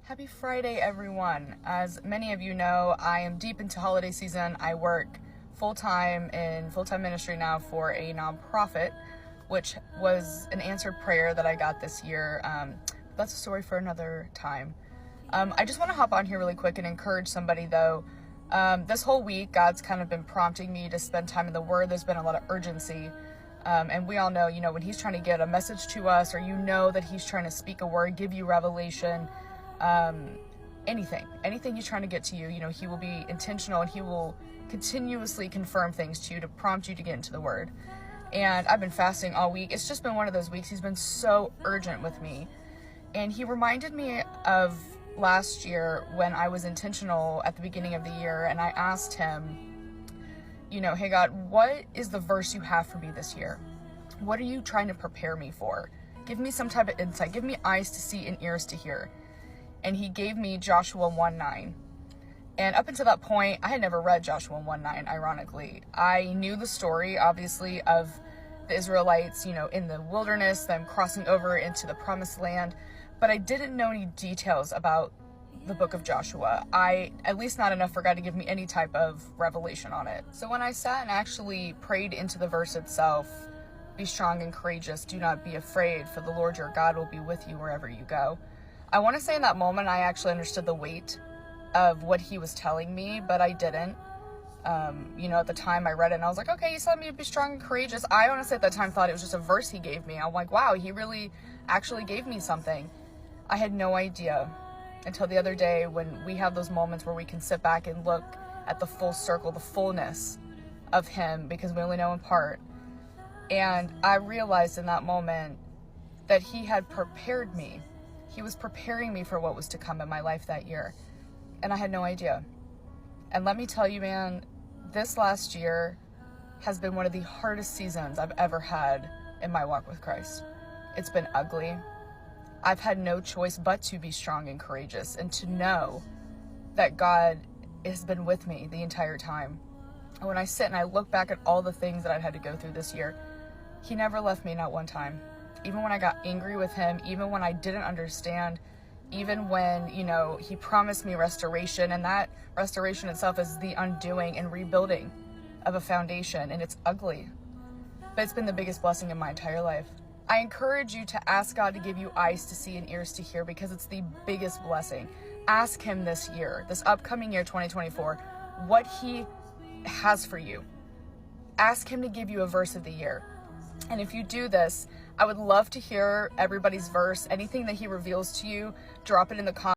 Happy Friday, everyone. As many of you know, I am deep into holiday season. I work full-time in full-time ministry now for a nonprofit, which was an answered prayer that I got this year. That's a story for another time. I just want to hop on here really quick and encourage somebody, though. This whole week, God's kind of been prompting me to spend time in the Word. There's been a lot of urgency. And we all know, when He's trying to get a message to us, or that He's trying to speak a word, give you revelation, anything He's trying to get to you, He will be intentional and He will continuously confirm things to you to prompt you to get into the Word. And I've been fasting all week. It's just been one of those weeks. He's been so urgent with me. And He reminded me of last year when I was intentional at the beginning of the year, and I asked Him, hey God, what is the verse you have for me this year? What are you trying to prepare me for? Give me some type of insight. Give me eyes to see and ears to hear. And He gave me Joshua 1:9. And up until that point, I had never read Joshua 1:9, ironically. I knew the story, obviously, of the Israelites, in the wilderness, them crossing over into the promised land, but I didn't know any details about the book of Joshua. At least not enough for God to give me any type of revelation on it. So when I sat and actually prayed into the verse itself, be strong and courageous, do not be afraid, for the Lord your God will be with you wherever you go. I want to say in that moment, I actually understood the weight of what He was telling me, but I didn't. At the time I read it and I was like, okay, He's telling me to be strong and courageous. I honestly at that time thought it was just a verse He gave me. I'm like, wow, He really actually gave me something. I had no idea until the other day when we have those moments where we can sit back and look at the full circle, the fullness of Him, because we only know in part. And I realized in that moment that He had prepared me. He was preparing me for what was to come in my life that year. And I had no idea. And let me tell you, man, this last year has been one of the hardest seasons I've ever had in my walk with Christ. It's been ugly. I've had no choice but to be strong and courageous and to know that God has been with me the entire time. And when I sit and I look back at all the things that I've had to go through this year, He never left me, not one time. Even when I got angry with Him, even when I didn't understand, even when, He promised me restoration, and that restoration itself is the undoing and rebuilding of a foundation, and it's ugly. But it's been the biggest blessing in my entire life. I encourage you to ask God to give you eyes to see and ears to hear, because it's the biggest blessing. Ask Him this year, this upcoming year, 2024, what He has for you. Ask Him to give you a verse of the year. And if you do this, I would love to hear everybody's verse. Anything that He reveals to you, drop it in the comments.